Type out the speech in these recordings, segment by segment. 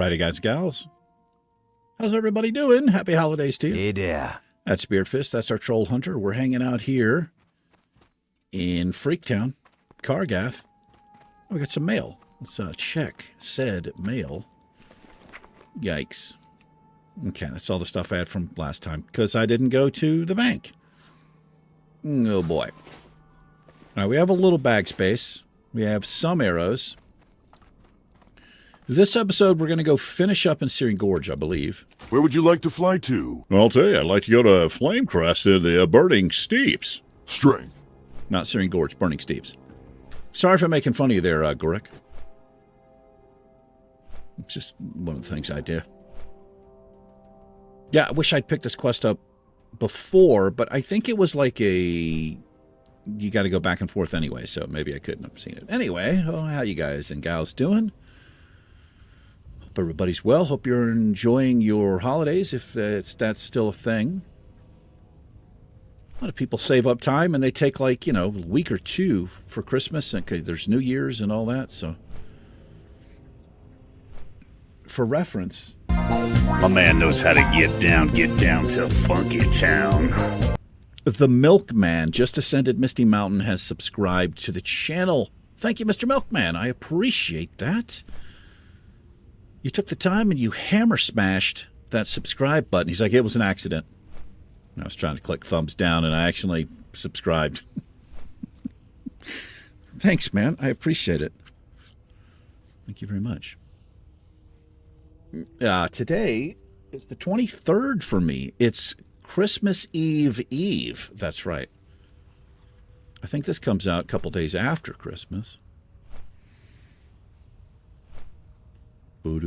Howdy, guys and gals. How's everybody doing? Happy holidays to you. Hey there. That's Beardfist. That's our Troll Hunter. We're hanging out here in Freaktown, Cargath. We got some mail. Let's check said mail. Yikes. Okay, that's all the stuff I had from last time because I didn't go to the bank. Oh, boy. All right, we have a little bag space. We have some arrows. This episode, we're going to go finish up in Searing Gorge, I believe. Where would you like to fly to? Well, I'll tell you, I'd like to go to Flamecrest in the Burning Steeps. Strength. Not Searing Gorge, Burning Steeps. Sorry for making fun of you there, Gorik. It's just one of the things I do. Yeah, I wish I'd picked this quest up before, but I think it was like you got to go back and forth anyway, so maybe I couldn't have seen it. Anyway, how you guys and gals doing? Hope everybody's well. Hope you're enjoying your holidays, if that's still a thing. A lot of people save up time, and they take like, a week or two for Christmas, and there's New Year's and all that, so. For reference, My man knows how to get down to Funky Town. the Milkman, just ascended Misty Mountain, has subscribed to the channel. Thank you, Mr. Milkman. I appreciate that. You took the time and you hammer smashed that subscribe button. He's like, it was an accident. I was trying to click thumbs down, and I actually subscribed. Thanks, man. I appreciate it. Thank you very much. Today is the 23rd for me. It's Christmas Eve. That's right. I think this comes out a couple days after Christmas. Here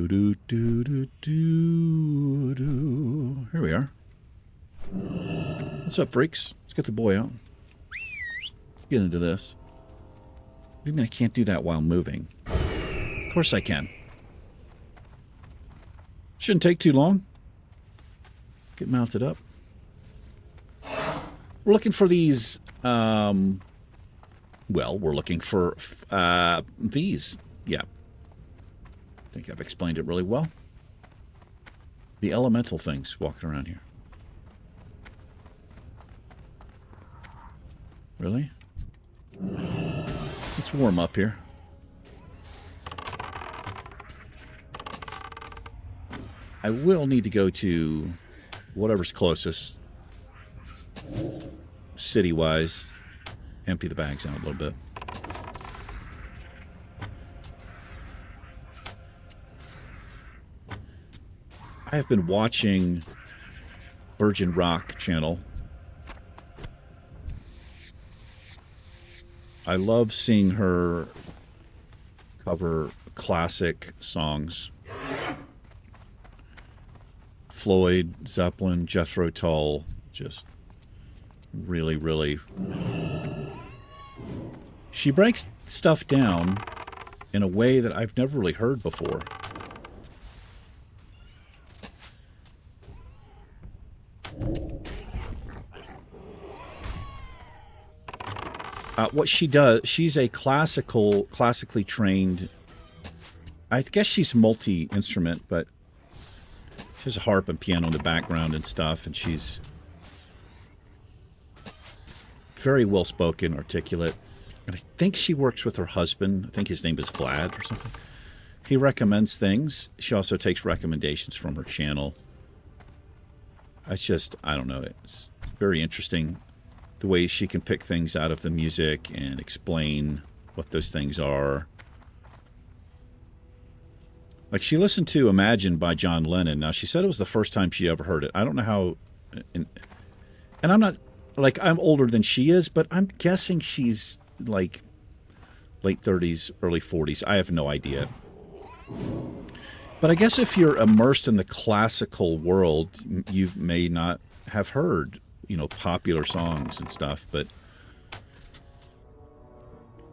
we are. What's up, freaks? Let's get the boy out. Let's get into this. What do you mean I can't do that while moving? Of course I can. Shouldn't take too long. Get mounted up. We're looking for these, we're looking for these. Yeah. I think I've explained it really well. The elemental things walking around here. Really? Let's warm up here. I will need to go to whatever's closest, city-wise. Empty the bags out a little bit. I have been watching Virgin Rock channel. I love seeing her cover classic songs. Floyd, Zeppelin, Jethro Tull, just really, really. She breaks stuff down in a way that I've never really heard before. What she does, she's a classically trained, I guess she's multi-instrument, but she has a harp and piano in the background and stuff, and she's very well-spoken, articulate. And I think she works with her husband. I think his name is Vlad or something. He recommends things. She also takes recommendations from her channel. It's just, I don't know, it's very interesting the way she can pick things out of the music and explain what those things are. Like, she listened to Imagine by John Lennon. Now, she said it was the first time she ever heard it. I don't know how... And I'm not... Like, I'm older than she is, but I'm guessing she's, like, late 30s, early 40s. I have no idea. But I guess if you're immersed in the classical world, you may not have heard, popular songs and stuff, but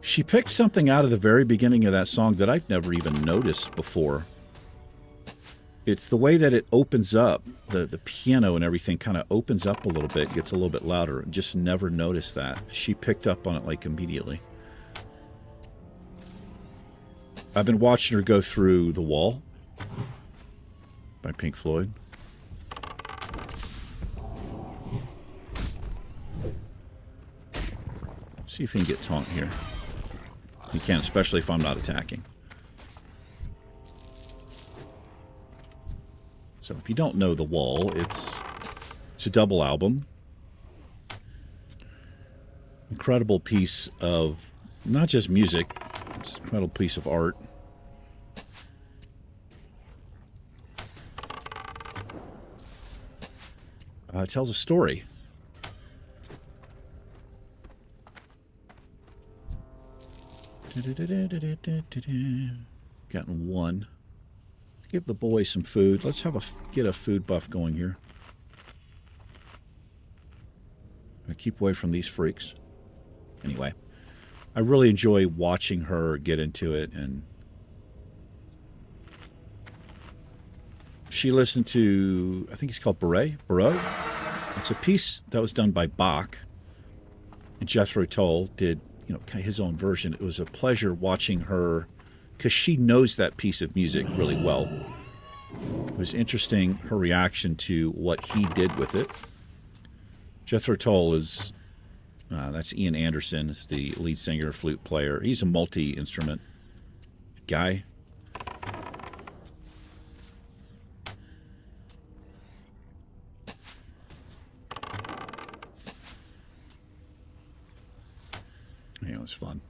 she picked something out of the very beginning of that song that I've never even noticed before. It's the way that it opens up, the piano and everything kind of opens up a little bit, gets a little bit louder. Just never noticed that. She picked up on it like immediately. I've been watching her go through The Wall. by Pink Floyd. See if he can get taunt here. He can, especially if I'm not attacking. So if you don't know The Wall, it's a double album. Incredible piece of not just music, it's an incredible piece of art. It tells a story. Gotten one. Give the boys some food. Let's get a food buff going here. I'm gonna keep away from these freaks. Anyway, I really enjoy watching her get into it, and she listened to, I think it's called Barreau. It's a piece that was done by Bach, and Jethro Tull did, you know, kind of his own version. It was a pleasure watching her, because she knows that piece of music really well. It was interesting, her reaction to what he did with it. Jethro Tull is, that's Ian Anderson, is the lead singer, flute player. He's a multi-instrument guy. Yeah, it was fun.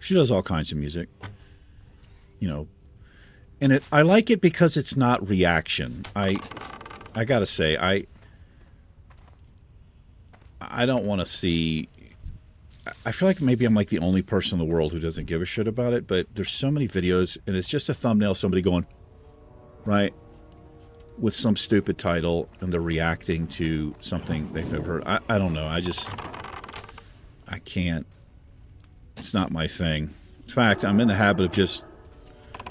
She does all kinds of music, you know, and I like it because it's not reaction. I gotta say, I don't want to see. I feel like maybe I'm like the only person in the world who doesn't give a shit about it. But there's so many videos, and it's just a thumbnail, somebody going, right, with some stupid title, and they're reacting to something they've never heard. I don't know. I can't. It's not my thing. In fact, I'm in the habit of just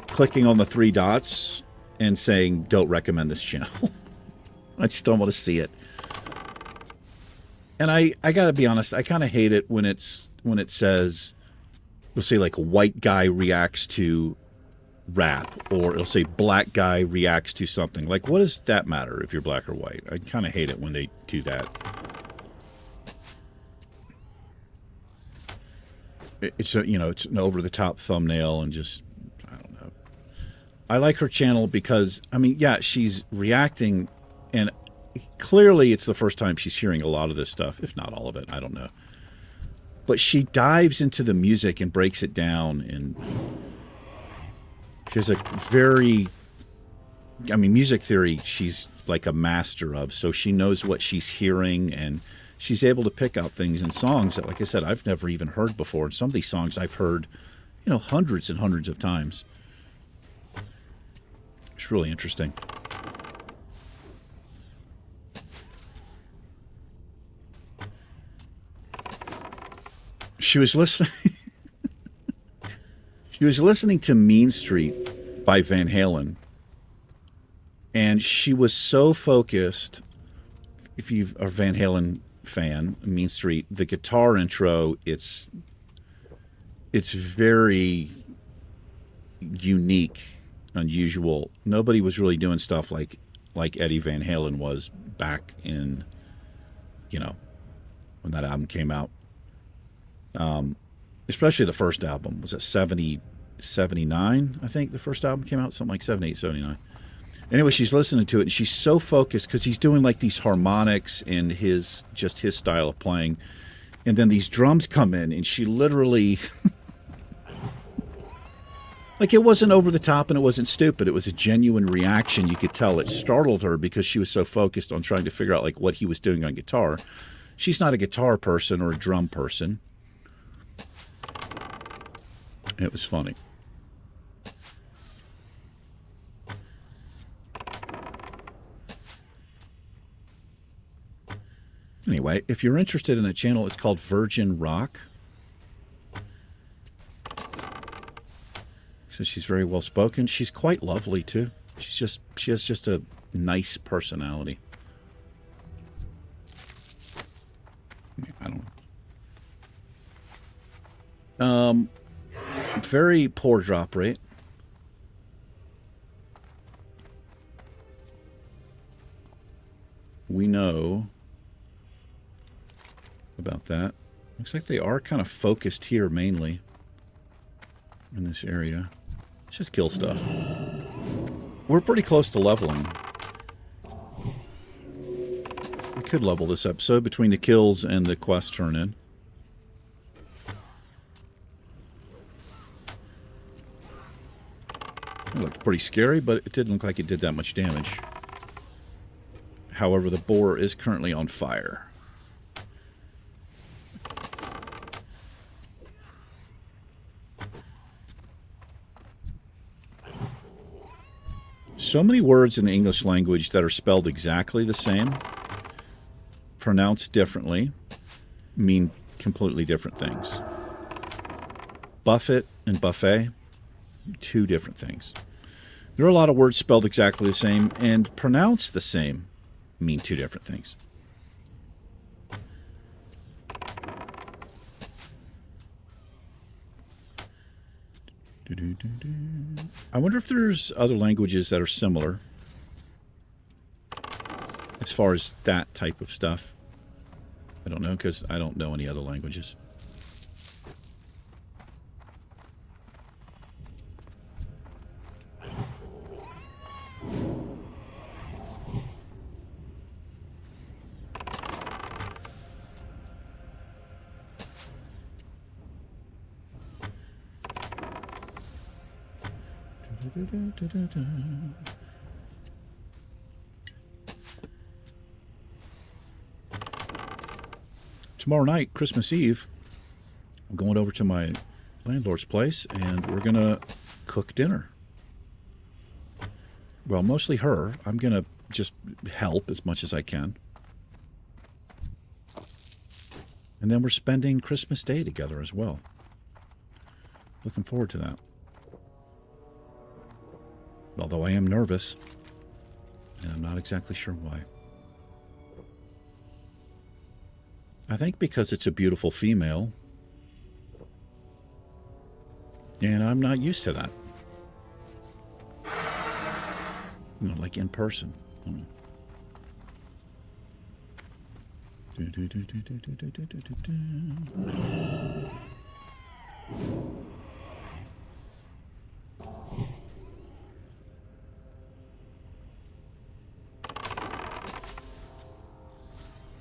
clicking on the 3 dots and saying, don't recommend this channel. I just don't want to see it. And I got to be honest, I kind of hate it when it says, we'll say like a white guy reacts to rap, or it'll say black guy reacts to something. Like, what does that matter if you're black or white? I kind of hate it when they do that. It's a, you know, it's an over-the-top thumbnail, and just, I don't know. I like her channel because, I mean, yeah, she's reacting, and clearly it's the first time she's hearing a lot of this stuff, if not all of it, I don't know. But she dives into the music and breaks it down, and she has a very, I mean, music theory she's like a master of, so she knows what she's hearing, and she's able to pick out things in songs that, like I said, I've never even heard before. And some of these songs I've heard, you know, hundreds and hundreds of times. It's really interesting. She was listening. She was listening to Mean Street by Van Halen, and she was so focused. If you are a Van Halen fan, Mean Street, the guitar intro, it's very unique, unusual. Nobody was really doing stuff like Eddie Van Halen was back in, you know, when that album came out. Especially the first album. Was it 79? I think the first album came out, something like 78, 79. Anyway, she's listening to it, and she's so focused because he's doing like these harmonics and his style of playing, and then these drums come in, and she literally like, it wasn't over the top and it wasn't stupid. It was a genuine reaction. You could tell it startled her because she was so focused on trying to figure out like what he was doing on guitar. She's not a guitar person or a drum person. It was funny. Anyway, if you're interested in the channel, it's called Virgin Rock. So she's very well spoken. She's quite lovely too. She has just a nice personality. I don't know. Very poor drop rate. We know about that. Looks like they are kind of focused here mainly in this area. Let's just kill stuff. We're pretty close to leveling. We could level this episode between the kills and the quest turn in. It looked pretty scary, but it didn't look like it did that much damage. However, the boar is currently on fire. So many words in the English language that are spelled exactly the same, pronounced differently, mean completely different things. Buffet and buffet, two different things. There are a lot of words spelled exactly the same and pronounced the same, mean two different things. I wonder if there's other languages that are similar as far as that type of stuff. I don't know, because I don't know any other languages. Tomorrow night, Christmas Eve, I'm going over to my landlord's place and we're going to cook dinner. Well, mostly her. I'm going to just help as much as I can. And then we're spending Christmas Day together as well. Looking forward to that. Although I am nervous, and I'm not exactly sure why. I think because it's a beautiful female, and I'm not used to that. You know, like in person.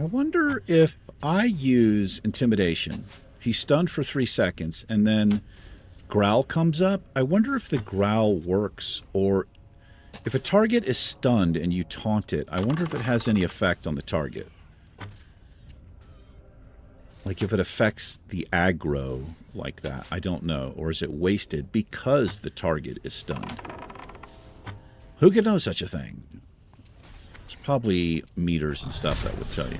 I wonder if I use intimidation. He's stunned for 3 seconds, and then growl comes up. I wonder if the growl works, or if a target is stunned and you taunt it, I wonder if it has any effect on the target. Like if it affects the aggro like that. I don't know. Or is it wasted because the target is stunned? Who could know such a thing? There's probably meters and stuff that would tell you.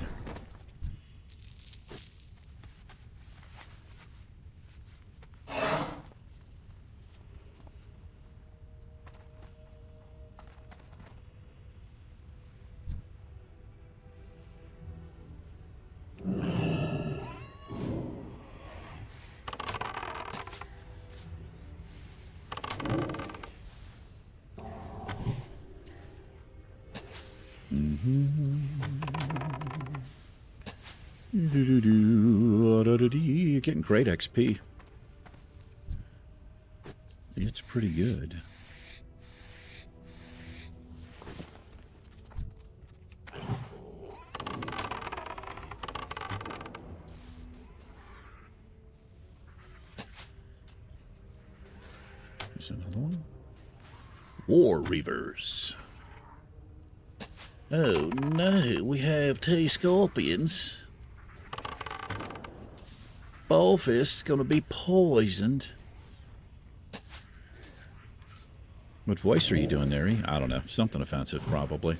You're getting great XP. It's pretty good. Here's another one. War Reavers. Oh no, we have 2 scorpions. Ballfist's gonna be poisoned. What voice are you doing there? I don't know. Something offensive, probably.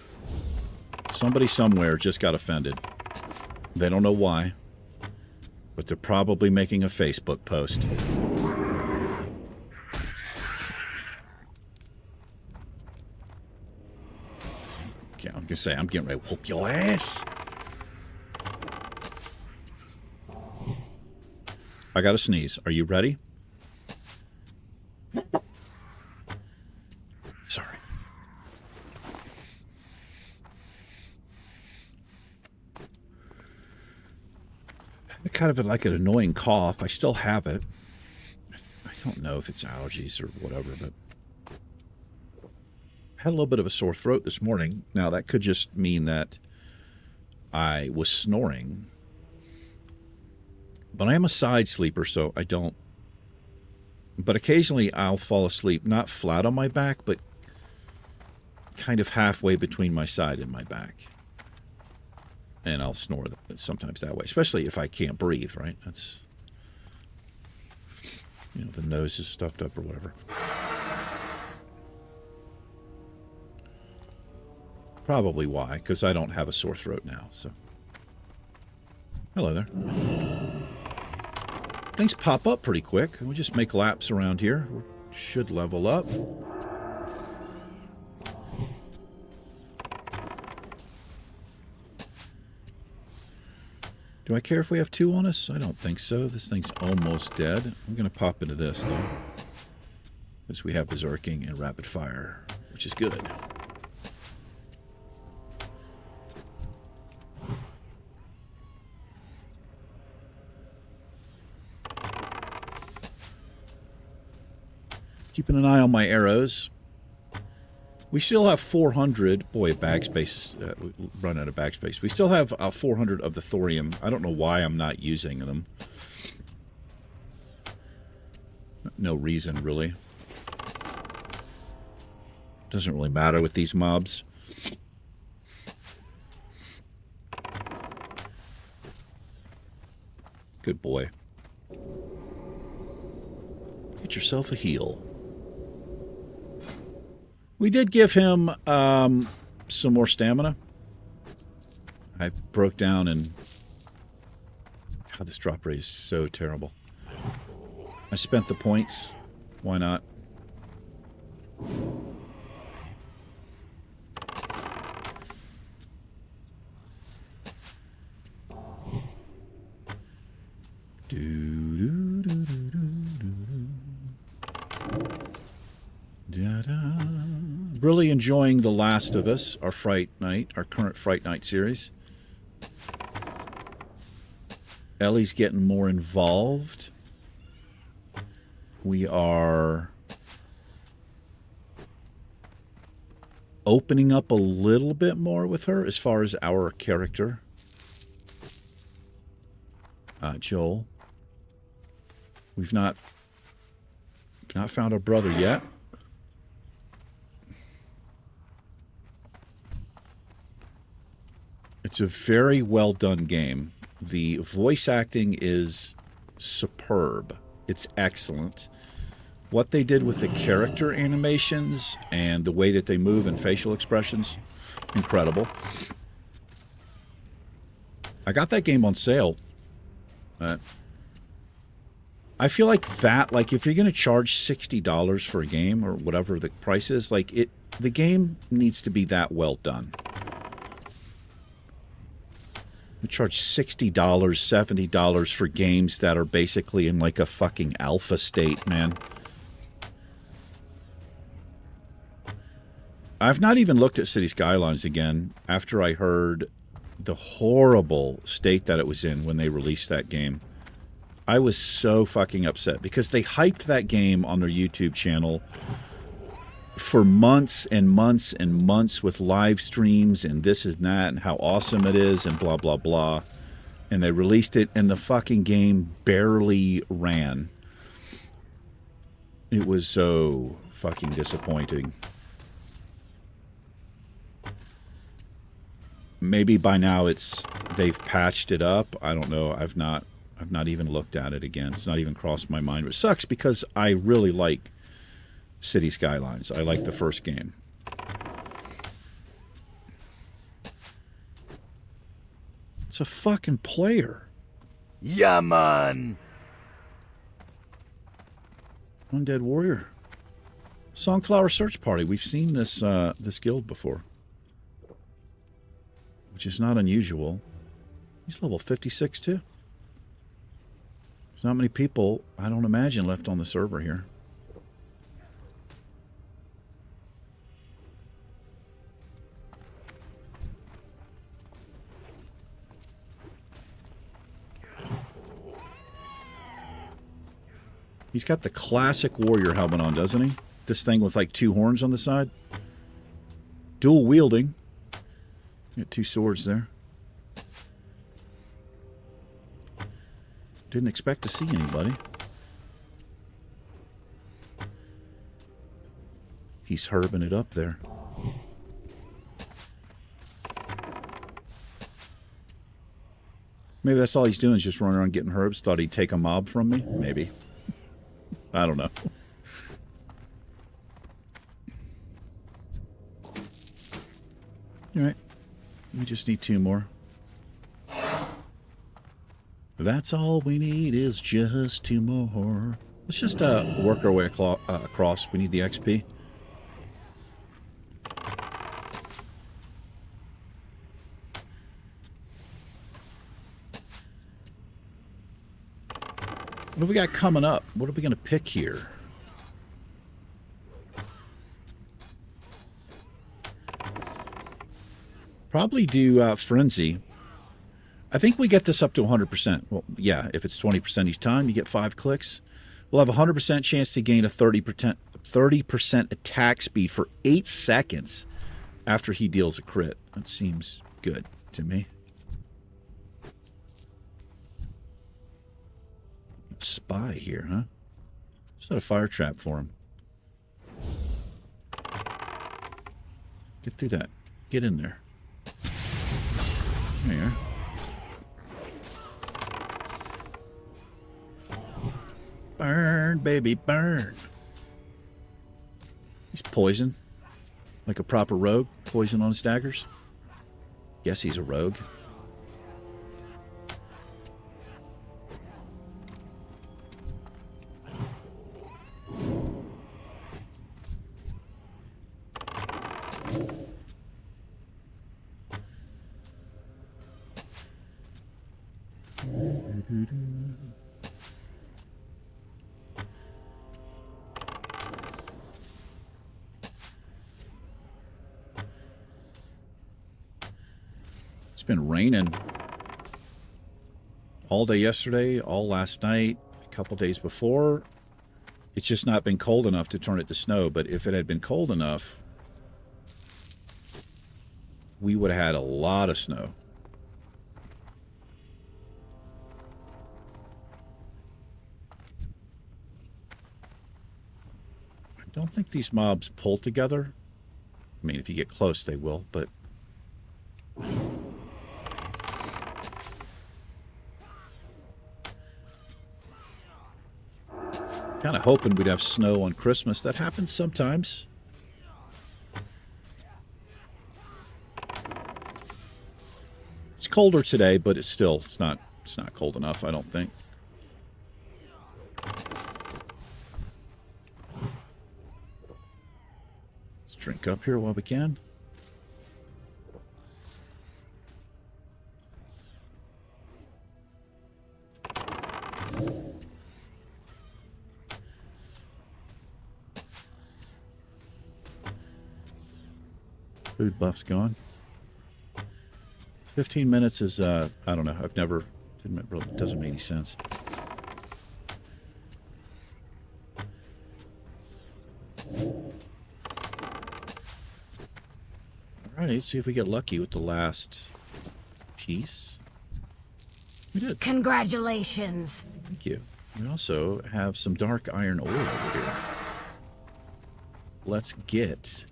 Somebody somewhere just got offended. They don't know why. But they're probably making a Facebook post. Okay, I'm gonna say I'm getting ready to whoop your ass. I gotta sneeze. Are you ready? kind of like an annoying cough. I still have it. I don't know if it's allergies or whatever, but I had a little bit of a sore throat this morning. Now, that could just mean that I was snoring. But I am a side sleeper, so I don't. But occasionally I'll fall asleep, not flat on my back, but kind of halfway between my side and my back. And I'll snore sometimes that way, especially if I can't breathe, right? That's, you know, the nose is stuffed up or whatever. Probably why, because I don't have a sore throat now, so. Hello there. Things pop up pretty quick. We just make laps around here. We should level up. Do I care if we have 2 on us? I don't think so. This thing's almost dead. I'm going to pop into this, though. Because we have Berserking and Rapid Fire, which is good. Keeping an eye on my arrows. We still have 400. Boy, bag space. We run out of bag space. We still have 400 of the thorium. I don't know why I'm not using them. No reason, really. Doesn't really matter with these mobs. Good boy. Get yourself a heal. We did give him some more stamina. I broke down and... God, this drop rate is so terrible. I spent the points. Why not? Really enjoying The Last of Us, our Fright Night, our current Fright Night series. Ellie's getting more involved. We are opening up a little bit more with her as far as our character. Joel. We've not found our brother yet. It's a very well done game. The voice acting is superb. It's excellent. What they did with the character animations and the way that they move and facial expressions, incredible. I got that game on sale. I feel like that, like if you're going to charge $60 for a game or whatever the price is, like the game needs to be that well done. You charge $60, $70 for games that are basically in like a fucking alpha state, man. I've not even looked at City Skylines again after I heard the horrible state that it was in when they released that game. I was so fucking upset because they hyped that game on their YouTube channel for months and months and months with live streams and this and that and how awesome it is and blah, blah, blah. And they released it and the fucking game barely ran. It was so fucking disappointing. Maybe by now they've patched it up. I don't know. I've not even looked at it again. It's not even crossed my mind. It sucks because I really like City Skylines. I like the first game. It's a fucking player. Yeah, man. Undead Warrior. Songflower Search Party. We've seen this this guild before, which is not unusual. He's level 56 too. There's not many people, I don't imagine, left on the server here. He's got the classic warrior helmet on, doesn't he? This thing with like 2 horns on the side. Dual wielding. Got 2 swords there. Didn't expect to see anybody. He's herbing it up there. Maybe that's all he's doing is just running around getting herbs. Thought he'd take a mob from me? Maybe. I don't know. Alright. We just need 2 more. That's all we need is just 2 more. Let's just work our way across. We need the XP. What do we got coming up? What are we going to pick here? Probably do Frenzy. I think we get this up to 100%. Well, yeah, if it's 20% each time, you get 5 clicks. We'll have a 100% chance to gain a 30% attack speed for 8 seconds after he deals a crit. That seems good to me. Spy here, huh? Set a fire trap for him. Get through that. Get in there. There you are. Burn, baby, burn. He's poison. Like a proper rogue. Poison on his daggers. Guess he's a rogue. It's been raining all day yesterday, all last night, a couple days before. It's just not been cold enough to turn it to snow, but if it had been cold enough, we would have had a lot of snow. I don't think these mobs pull together. I mean, if you get close, they will, but... kind of hoping we'd have snow on Christmas. That happens sometimes. It's colder today, but it's not cold enough, I don't think. Let's drink up here while we can. Food buff's gone. 15 minutes is, I don't know. It doesn't make any sense. Alright, let's see if we get lucky with the last piece. We did. Congratulations. Thank you. We also have some dark iron ore over here. Let's get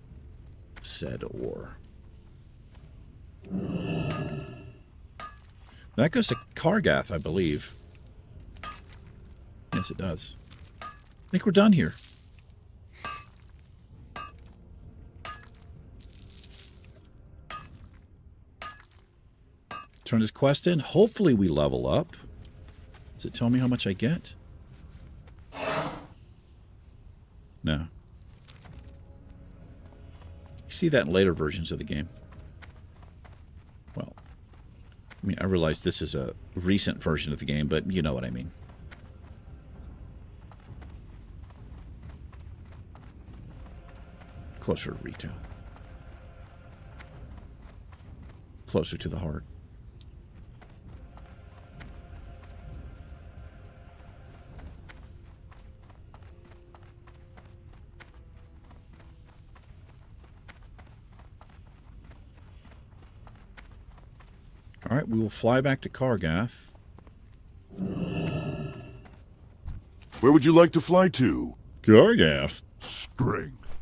said ore. That goes to Kargath, I believe. Yes, it does. I think we're done here. Turn this quest in. Hopefully we level up. Does it tell me how much I get? No. You see that in later versions of the game. Well, I mean, I realize this is a recent version of the game, but you know what I mean. Closer to retail. Closer to the heart. All right, we will fly back to Kargath. Where would you like to fly to? Kargath. Strength.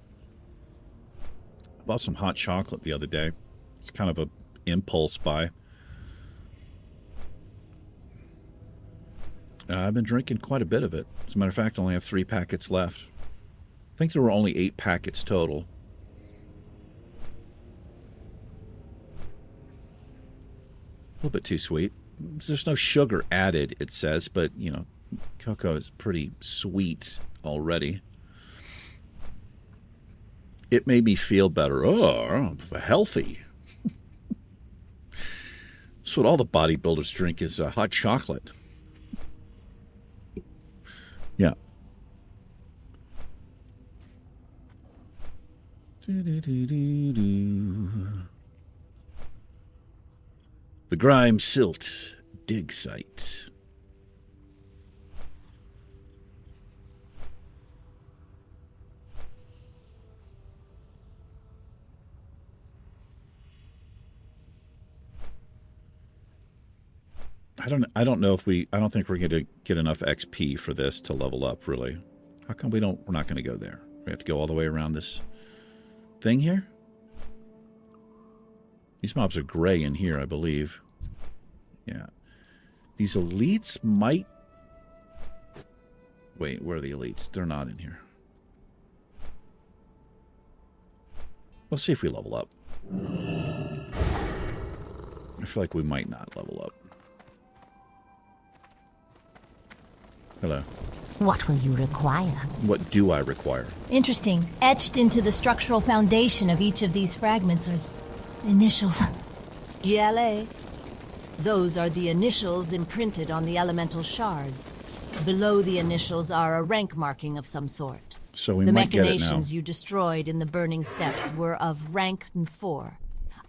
I bought some hot chocolate the other day. It's kind of a impulse buy. I've been drinking quite a bit of it. As a matter of fact, I only have 3 packets left. I think there were only 8 packets total. A little bit too sweet. There's no sugar added, it says, but, you know, cocoa is pretty sweet already. It made me feel better. Oh, healthy. That's what all the bodybuilders drink is hot chocolate. Yeah. The Grime Silt dig site. I don't know if I don't think we're going to get enough XP for this to level up, really. How come we're not going to go there? We have to go all the way around this thing here? These mobs are gray in here, I believe. Yeah. These elites might... Wait, where are the elites? They're not in here. Let's see if we level up. I feel like we might not level up. Hello. What will you require? What do I require? Interesting. Etched into the structural foundation of each of these fragments are initials. GLA. Those are the initials imprinted on the elemental shards. Below the initials are a rank marking of some sort. So we the might get it now. machinations you destroyed in the burning steps were of rank 4.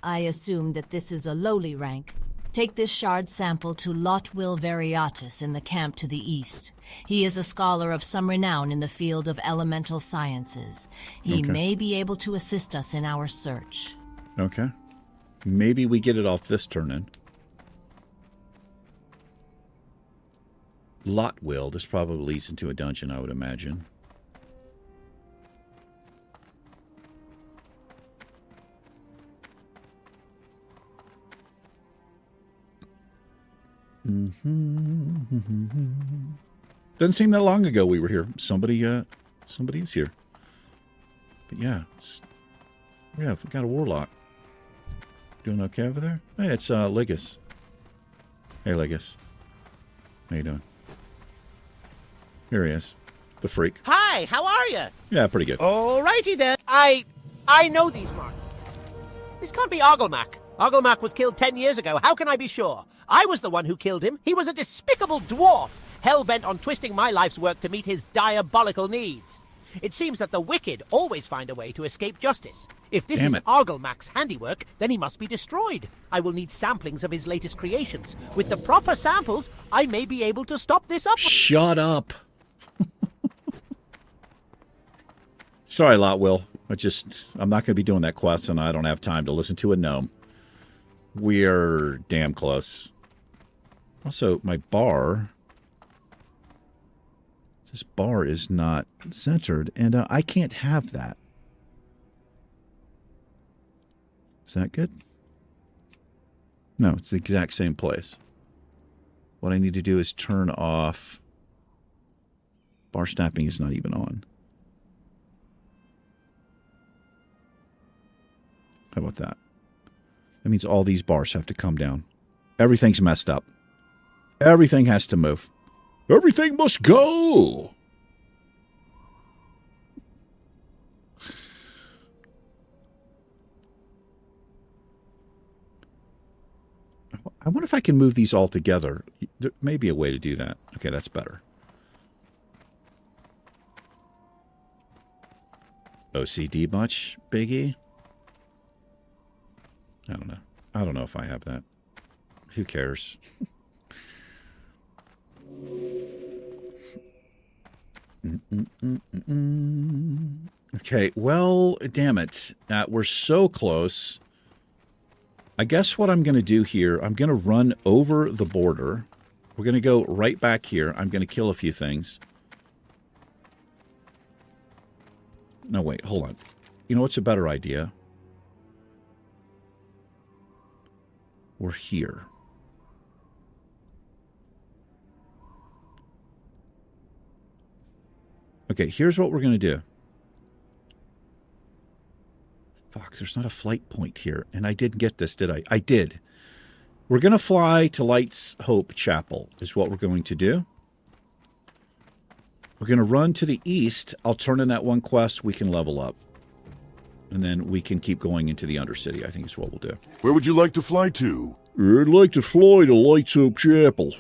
I assume that this is a lowly rank. Take this shard sample to Lotwil Variatus in the camp to the east. He is a scholar of some renown in the field of elemental sciences. He may be able to assist us in our search. Okay. Maybe we get it off this turn-in. Lotwil. This probably leads into a dungeon, I would imagine. Doesn't seem that long ago we were here. Somebody is here. But yeah, we've got a warlock. Doing okay over there? Hey, it's Ligus. Hey, Ligus. How you doing? Here he is. The freak. Hi, how are you? Yeah, pretty good. Alrighty then. I know these marks. This can't be Ogglemack. Ogglemack was killed 10 years ago. How can I be sure? I was the one who killed him. He was a despicable dwarf, hell-bent on twisting my life's work to meet his diabolical needs. It seems that the wicked always find a way to escape justice. If this is Ogglemack's handiwork, then he must be destroyed. I will need samplings of his latest creations. With the proper samples, I may be able to stop this up. Shut up. Sorry, Lotwil. I'm not going to be doing that quest, and I don't have time to listen to a gnome. We're damn close. Also, my bar... This bar is not centered, and I can't have that. Is that good? No, it's the exact same place. What I need to do is turn off... Bar snapping is not even on. How about that? That means all these bars have to come down. Everything's messed up. Everything has to move. Everything must go! I wonder if I can move these all together. There may be a way to do that. Okay, that's better. OCD much, Biggie? I don't know. I don't know if I have that. Who cares? Okay, well, damn it. We're so close. I guess what I'm going to do here, I'm going to run over the border. We're going to go right back here. I'm going to kill a few things. No, wait, hold on. You know what's a better idea? We're here. Okay, here's what we're going to do. Fuck, there's not a flight point here. And I didn't get this, did I? I did. We're going to fly to Light's Hope Chapel is what we're going to do. We're going to run to the east. I'll turn in that one quest. We can level up. And then we can keep going into the Undercity, I think is what we'll do. Where would you like to fly to? I'd like to fly to Light's Hope Chapel.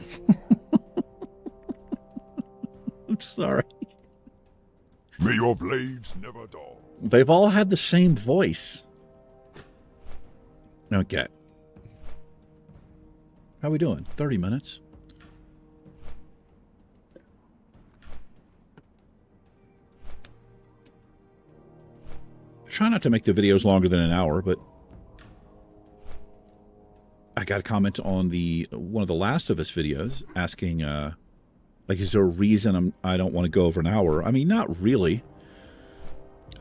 I'm sorry. May your blades never dull. They've all had the same voice. Okay. How we doing? 30 minutes. I try not to make the videos longer than an hour, but I got a comment on one of the Last of Us videos asking, like, is there a reason I don't want to go over an hour? I mean, not really.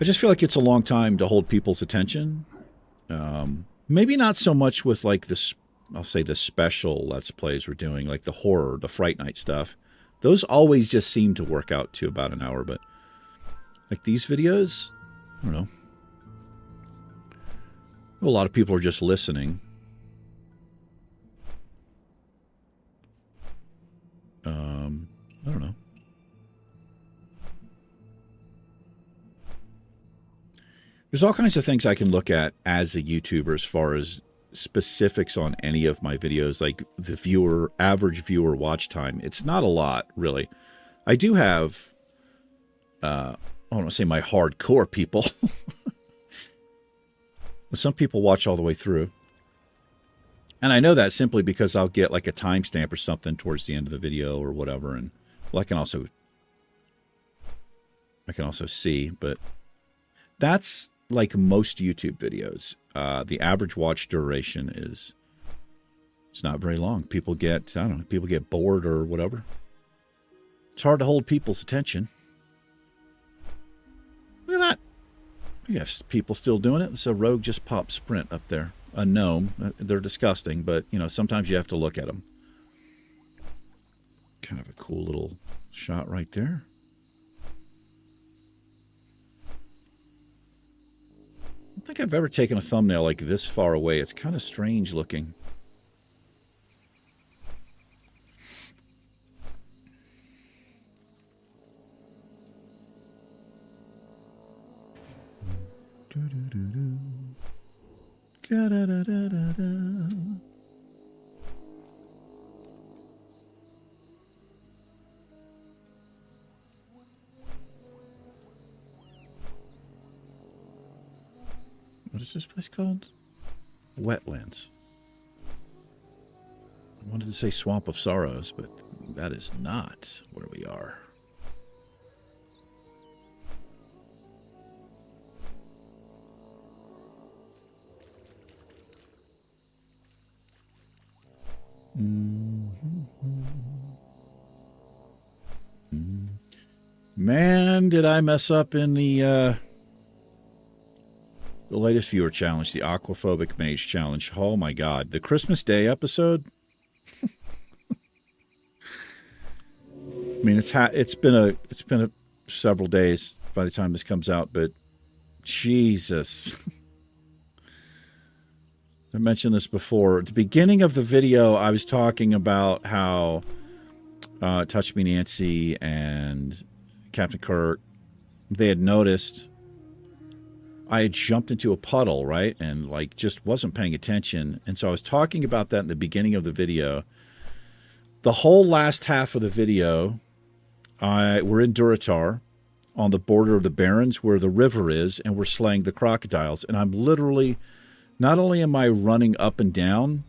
I just feel like it's a long time to hold people's attention. Maybe not so much with, like, this, I'll say the special Let's Plays we're doing, like the horror, the Fright Night stuff. Those always just seem to work out to about an hour, but like these videos, I don't know. A lot of people are just listening. I don't know. There's all kinds of things I can look at as a YouTuber as far as specifics on any of my videos, like the average viewer watch time. It's not a lot, really. I do have, I don't want to say my hardcore people. Some people watch all the way through. And I know that simply because I'll get like a timestamp or something towards the end of the video or whatever. And well, I can also see, but that's like most YouTube videos. The average watch duration it's not very long. People get, I don't know, people get bored or whatever. It's hard to hold people's attention. Look at that. Yes, people still doing it. So Rogue just popped Sprint up there. A gnome. They're disgusting, but, you know, sometimes you have to look at them. Kind of a cool little shot right there. I don't think I've ever taken a thumbnail like this far away. It's kind of strange looking. What is this place called? Wetlands. I wanted to say Swamp of Sorrows, but that is not where we are. Man, did I mess up in the latest viewer challenge, the Aquaphobic Mage Challenge. Oh my God. The Christmas Day episode. I mean, it's been several days by the time this comes out, but Jesus. I mentioned this before. At the beginning of the video, I was talking about how Touch Me Nancy and Captain Kirk, they had noticed I had jumped into a puddle, right? And like just wasn't paying attention. And so I was talking about that in the beginning of the video. The whole last half of the video, we're in Durotar on the border of the Barrens where the river is, and we're slaying the crocodiles. And I'm literally, not only am I running up and down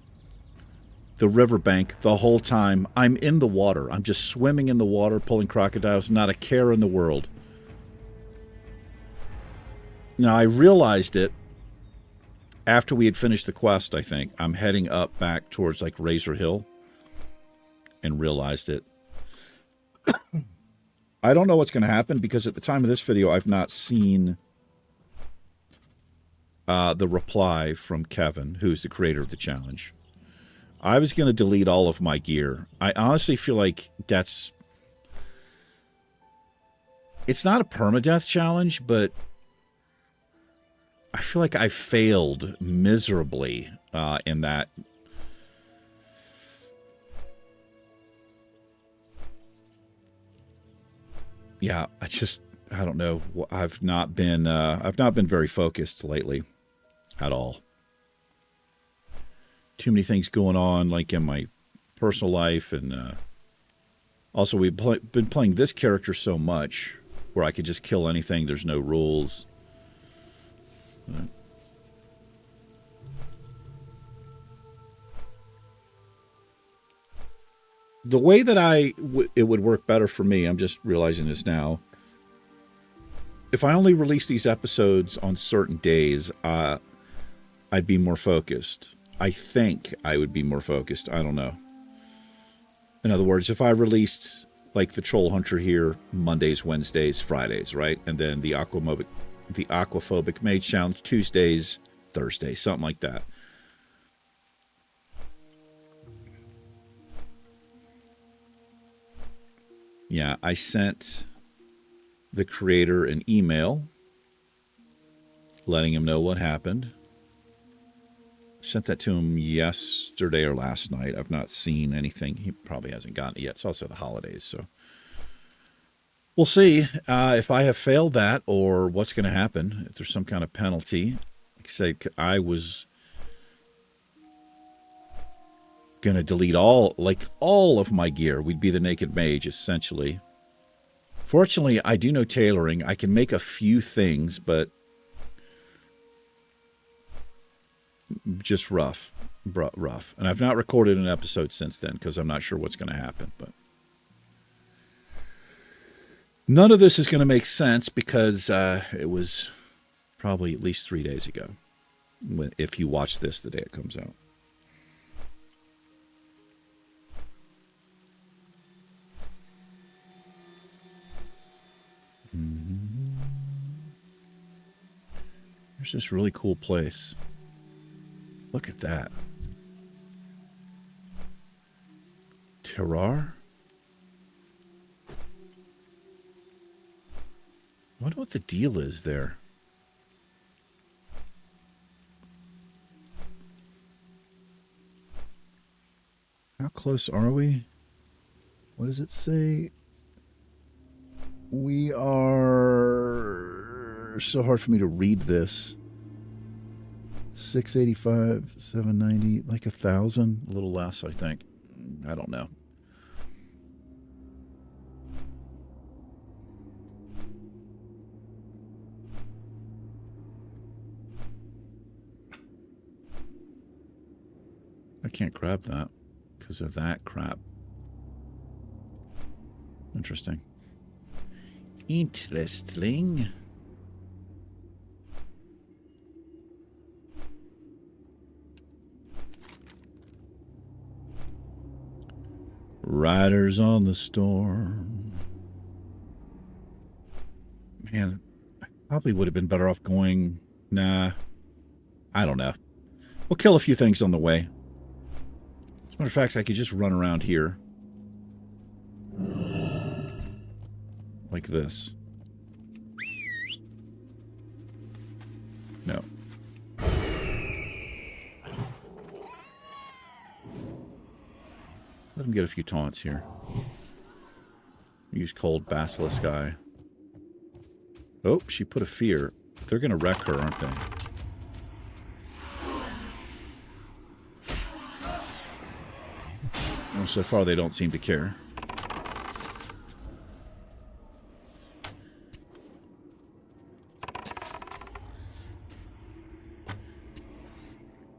the riverbank the whole time, I'm in the water. I'm just swimming in the water, pulling crocodiles, not a care in the world. Now, I realized it after we had finished the quest, I think. I'm heading up back towards, like, Razor Hill and realized it. I don't know what's going to happen because at the time of this video, I've not seen the reply from Kevin, who's the creator of the challenge. I was going to delete all of my gear. I honestly feel like that's... It's not a permadeath challenge, but I feel like I failed miserably in that. Yeah, I don't know. I've not been very focused lately at all. Too many things going on, like in my personal life, and also we've been playing this character so much where I could just kill anything. There's no rules. The way that it would work better for me, I'm just realizing this now. If I only release these episodes on certain days, I'd be more focused. I think I would be more focused. I don't know. In other words, if I released, like, the Troll Hunter here Mondays, Wednesdays, Fridays, right? And then the Aquaphobic Mage Challenge Tuesdays, Thursdays, something like that. Yeah, I sent the creator an email letting him know what happened. Sent that to him yesterday or last night. I've not seen anything. He probably hasn't gotten it yet. It's also the holidays, so we'll see if I have failed that or what's going to happen. If there's some kind of penalty. Like I said, I was going to delete all of my gear. We'd be the Naked Mage, essentially. Fortunately, I do know tailoring. I can make a few things, but just rough. And I've not recorded an episode since then because I'm not sure what's going to happen. But none of this is going to make sense because it was probably at least 3 days ago. If you watch this the day it comes out. There's this really cool place. Look at that. Terrar? I wonder what the deal is there. How close are we? What does it say? We are... So hard for me to read this. 685, 790, like 1,000, a little less, I think. I don't know. I can't grab that because of that crap. Interesting. Interesting. Riders on the Storm. Man, I probably would have been better off going... Nah. I don't know. We'll kill a few things on the way. As a matter of fact, I could just run around here. Like this. No. Let him get a few taunts here. Use Cold Basilisk Eye. Oh, she put a fear. They're going to wreck her, aren't they? Well, so far they don't seem to care.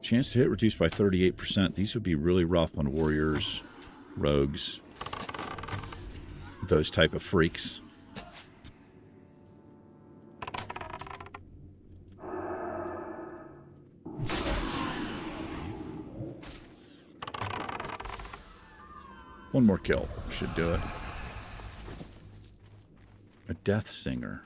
Chance to hit reduced by 38%. These would be really rough on warriors, rogues, those type of freaks. One more kill should do it. A death singer.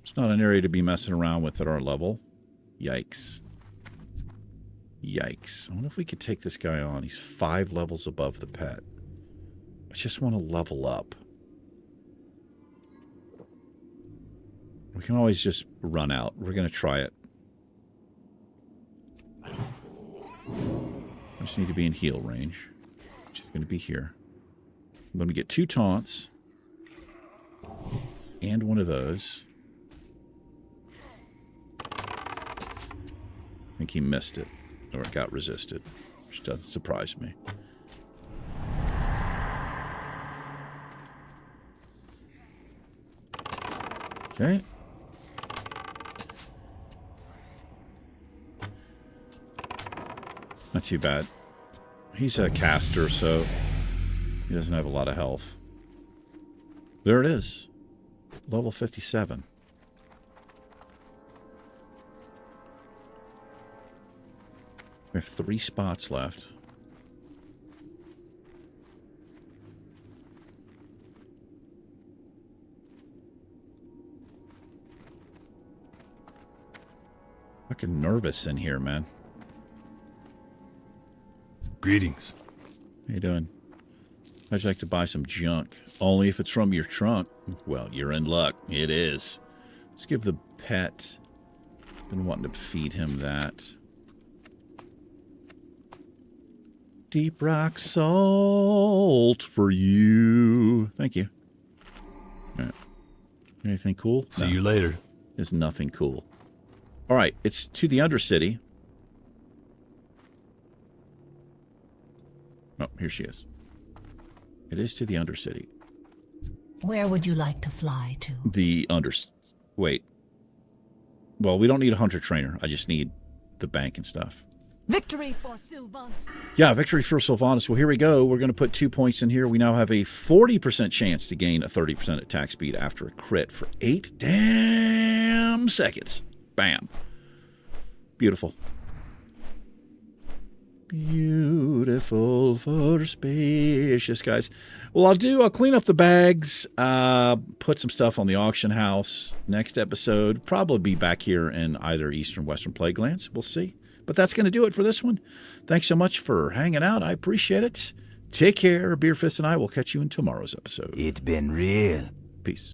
It's not an area to be messing around with at our level. Yikes. Yikes. I wonder if we could take this guy on. He's 5 levels above the pet. I just want to level up. We can always just run out. We're going to try it. I just need to be in heal range, which is going to be here. I'm going to get 2 taunts. And one of those. I think he missed it. Or it got resisted. Which doesn't surprise me. Okay. Not too bad. He's a caster, so he doesn't have a lot of health. There it is. Level 57. We have 3 spots left. Fucking nervous in here, man. Greetings. How you doing? I'd like to buy some junk. Only if it's from your trunk. Well, you're in luck. It is. Let's give the pet. Been wanting to feed him that. Deep rock salt for you. Thank you. All right. Anything cool? See you later. There's nothing cool. All right, it's to the Undercity. Oh, here she is. It is to the Undercity. Where would you like to fly to? The Wait. Well, we don't need a hunter trainer. I just need the bank and stuff. Victory for Sylvanas. Yeah, victory for Sylvanas. Well, here we go. We're going to put 2 points in here. We now have a 40% chance to gain a 30% attack speed after a crit for 8 damn seconds. Bam. Beautiful. Beautiful for spacious, guys. Well, I'll clean up the bags, put some stuff on the auction house. Next episode, probably be back here in either Eastern Western Plaguelands. We'll see. But that's going to do it for this one. Thanks so much for hanging out. I appreciate it. Take care. Beerfist and I will catch you in tomorrow's episode. It's been real. Peace.